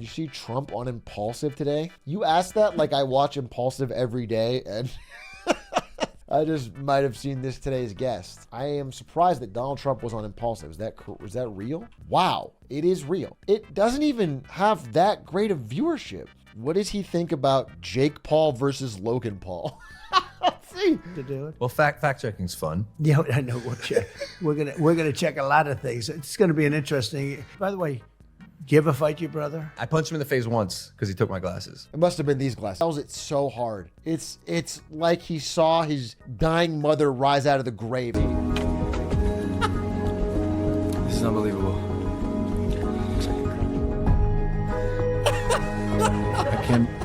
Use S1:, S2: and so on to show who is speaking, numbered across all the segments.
S1: you see Trump on Impaulsive today? You asked that like I watch Impaulsive every day, and I just might have seen this today's guest. I am surprised that Donald Trump was on Impaulsive. Was that real? Wow, it is real. It doesn't even have that great of viewership. What does he think about Jake Paul versus Logan Paul? Let's see.
S2: To do it.
S3: Well, fact checking's fun.
S2: Yeah, I know. We'll check. We're gonna check a lot of things. It's gonna be an interesting. By the way, do you ever fight your brother?
S3: I punched him in the face once because he took my glasses.
S1: It must have been these glasses. That was it so hard. It's like he saw his dying mother rise out of the grave.
S4: This is unbelievable.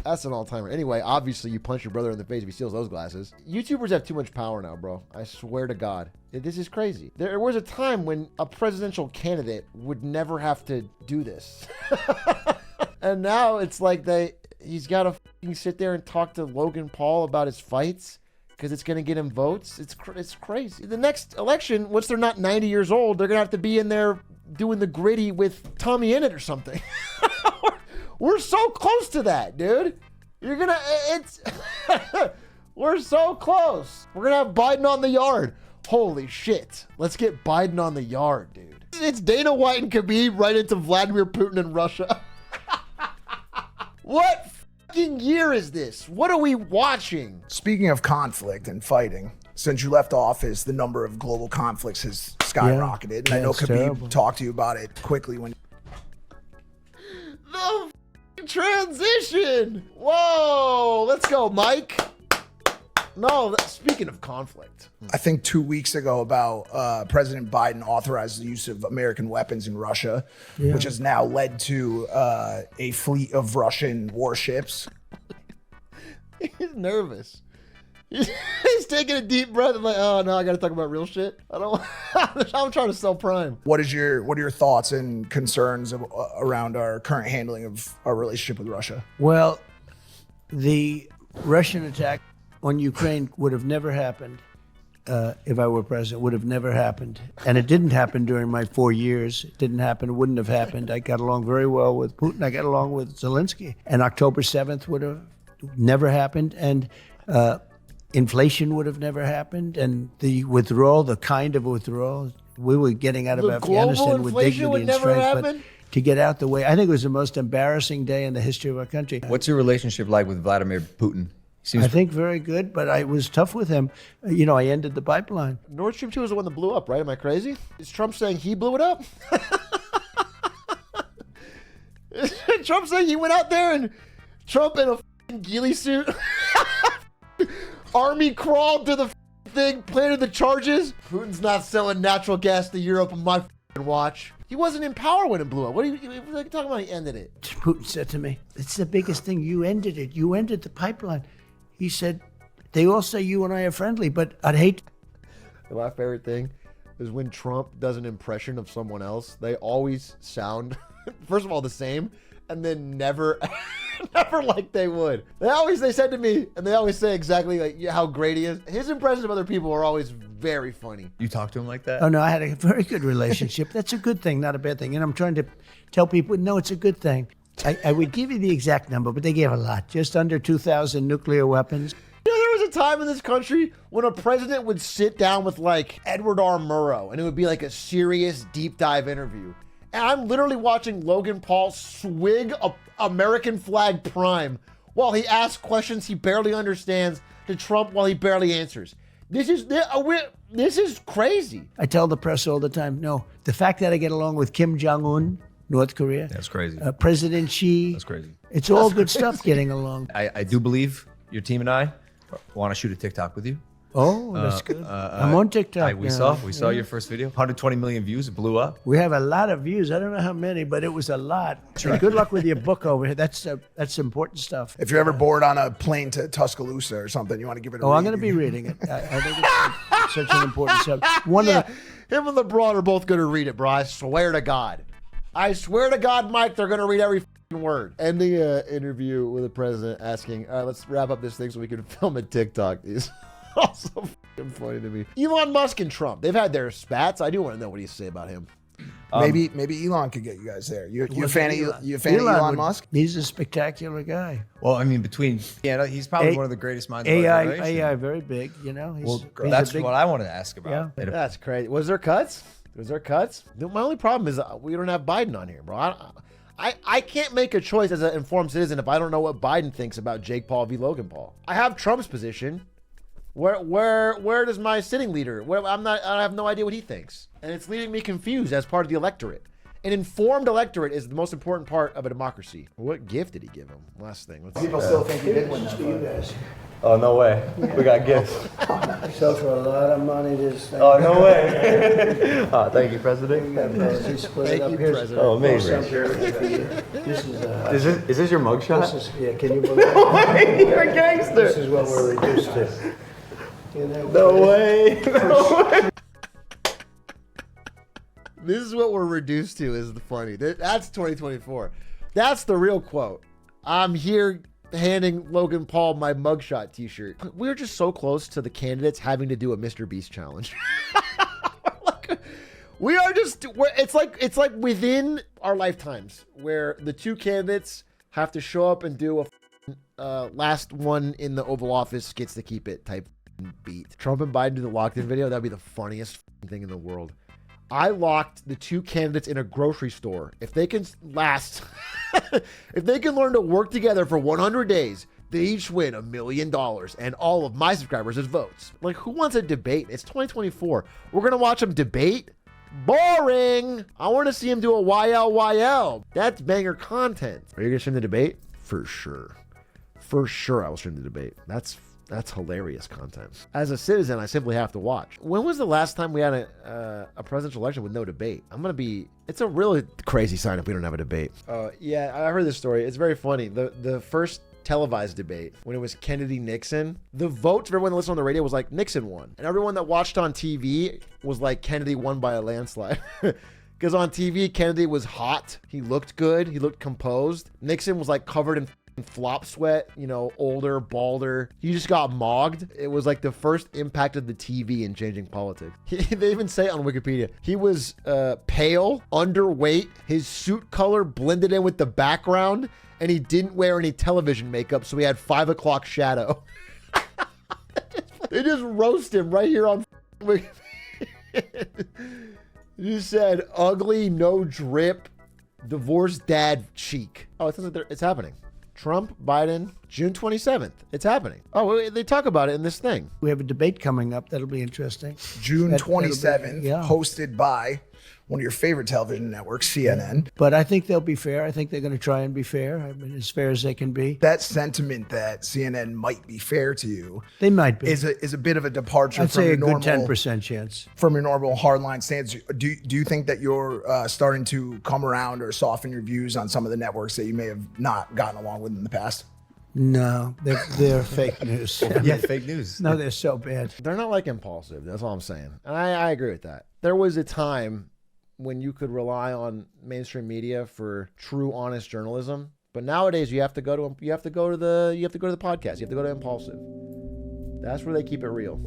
S1: That's an all-timer. Anyway, obviously you punch your brother in the face if he steals those glasses. YouTubers have too much power now, bro. I swear to God. This is crazy. There was a time when a presidential candidate would never have to do this. And now it's like he's got to sit there and talk to Logan Paul about his fights because it's going to get him votes. It's crazy. The next election, once they're not 90 years old, they're going to have to be in there doing the gritty with Tommy in it or something. We're so close to that, dude. We're so close. We're gonna have Biden on the yard. Holy shit. Let's get Biden on the yard, dude. It's Dana White and Khabib right into Vladimir Putin and Russia. What fucking year is this? What are we watching?
S5: Speaking of conflict and fighting, since you left office, the number of global conflicts has skyrocketed. And I know Khabib talked to you about it quickly when...
S1: The transition. Whoa, let's go, Mike. No, speaking of conflict.
S5: I think 2 weeks ago about President Biden authorized the use of American weapons in Russia, which has now led to a fleet of Russian warships.
S1: He's nervous. He's taking a deep breath and like, oh no, I gotta talk about real shit. I'm trying to sell Prime.
S5: What are your thoughts and concerns around our current handling of our relationship with Russia?
S2: Well, the Russian attack on Ukraine would have never happened if I were president. Would have never happened, and it didn't happen during my 4 years. It didn't happen. It wouldn't have happened. I got along very well with Putin. I got along with Zelensky, and October 7th would have never happened, and inflation would have never happened, and the withdrawal, the kind of withdrawal we were getting out of Afghanistan with dignity and strength, but to get out the way, I think it was the most embarrassing day in the history of our country.
S3: What's your relationship like with Vladimir Putin?
S2: I think very good, but I was tough with him. I ended the pipeline.
S1: Nord Stream 2 was the one that blew up, right? Am I crazy? Is Trump saying he blew it up? Is Trump saying he went out there and Trump in a ghillie suit army crawled to the thing, planted the charges? Putin's not selling natural gas to Europe on my watch. He wasn't in power when it blew up. What are you talking about? He ended it.
S2: Putin said to me, it's the biggest thing. You ended it. You ended the pipeline. He said, they all say you and I are friendly, but I'd hate.
S1: My favorite thing is when Trump does an impression of someone else. They always sound, first of all, the same, and then never like they would. They said to me, and they always say exactly like how great he is. His impressions of other people are always very funny.
S3: You talk to him like that?
S2: Oh no, I had a very good relationship. That's a good thing, not a bad thing. And I'm trying to tell people, no, it's a good thing. I would give you the exact number, but they gave a lot. Just under 2,000 nuclear weapons.
S1: There was a time in this country when a president would sit down with like Edward R. Murrow, and it would be like a serious deep dive interview. And I'm literally watching Logan Paul swig a American flag Prime while he asks questions he barely understands to Trump while he barely answers. This is crazy.
S2: I tell the press all the time, no, the fact that I get along with Kim Jong-un, North Korea.
S3: That's crazy.
S2: President Xi.
S3: That's crazy.
S2: It's all good stuff getting along.
S3: I do believe your team and I want to shoot a TikTok with you.
S2: Oh, that's good. I'm on TikTok.
S3: We saw your first video. 120 million views. It blew up.
S2: We have a lot of views. I don't know how many, but it was a lot. And good luck with your book over here. That's important stuff.
S5: If you're ever bored on a plane to Tuscaloosa or something, you want to give it a read.
S2: I'm going to be reading it. I think it's such an important subject.
S1: Him and LeBron are both going to read it, bro. I swear to God. I swear to God, Mike, they're going to read every word. Ending an interview with the president asking, all right, let's wrap up this thing so we can film a TikTok. Is also funny to me. Elon Musk and Trump, they've had their spats. I do want to know what he say about him.
S5: Maybe Elon could get you guys there. You a fan of Elon Musk?
S2: He's a spectacular guy.
S3: Well, I mean, he's probably one of the greatest minds of our
S2: AI,
S3: generation.
S2: AI, very big. You know, he's
S3: That's
S2: a big,
S3: what I wanted to ask about.
S2: Yeah.
S1: That's crazy. Was there cuts? My only problem is we don't have Biden on here, bro. I can't make a choice as an informed citizen if I don't know what Biden thinks about Jake Paul v. Logan Paul. I have Trump's position. Where does my sitting leader? I have no idea what he thinks, and it's leaving me confused as part of the electorate. An informed electorate is the most important part of a democracy. What gift did he give him? Last thing.
S5: People still think he did win that
S2: you
S5: vote.
S2: guys.
S3: Oh, no way. We got gifts.
S2: So for a lot of money, this thing.
S3: Oh, no way. Thank you, President.
S1: Thank you, President.
S3: Oh, amazing.
S2: This
S3: Is this your mugshot?
S2: can you believe it?
S3: You're a gangster.
S2: This is what we're reduced to.
S3: No way.
S1: This is what we're reduced to is the funny. That's 2024. That's the real quote. I'm here handing Logan Paul my mugshot t-shirt. We're just so close to the candidates having to do a Mr. Beast challenge. It's like within our lifetimes where the two candidates have to show up and do a last one in the Oval Office gets to keep it type beat. Trump and Biden do the locked in video. That'd be the funniest thing in the world. I locked the two candidates in a grocery store. If they can last, if they can learn to work together for 100 days, they each win $1 million and all of my subscribers as votes. Like, who wants a debate? It's 2024. We're going to watch them debate? Boring. I want to see him do a YL. That's banger content. Are you going to stream the debate? For sure. For sure I will stream the debate. That's hilarious content. As a citizen, I simply have to watch. When was the last time we had a presidential election with no debate? It's a really crazy sign if we don't have a debate. Yeah, I heard this story. It's very funny. The first televised debate, when it was Kennedy-Nixon, the vote for everyone that listened on the radio was like Nixon won. And everyone that watched on TV was like Kennedy won by a landslide. Because on TV, Kennedy was hot. He looked good. He looked composed. Nixon was like covered in flop sweat, older, balder. He just got mogged. It was like the first impact of the TV in changing politics. They even say on Wikipedia, he was pale, underweight, his suit color blended in with the background, and he didn't wear any television makeup, so he had 5 o'clock shadow. They just roast him right here on Wikipedia. You said ugly, no drip, divorced dad cheek. Oh, it's happening. Trump, Biden, June 27th. It's happening. Oh, they talk about it in this thing.
S2: We have a debate coming up. That'll be interesting.
S5: June 27th,
S2: yeah.
S5: hosted by one of your favorite television networks, CNN.
S2: But I think they'll be fair. I think they're going to try and be fair. I mean, as fair as they can be.
S5: That sentiment that CNN might be fair to you,
S2: they might be,
S5: is a bit of a departure
S2: I'd
S5: from
S2: say
S5: your
S2: a
S5: normal
S2: good 10% chance.
S5: From your normal hardline stance. Do you think that you're starting to come around or soften your views on some of the networks that you may have not gotten along with in the past?
S2: No, they're fake news.
S3: Yeah, fake news.
S2: No, they're so bad.
S1: They're not like Impaulsive. That's all I'm saying. And I agree with that. There was a time when you could rely on mainstream media for true, honest journalism, but nowadays you have to go to the podcast. You have to go to Impaulsive. That's where they keep it real.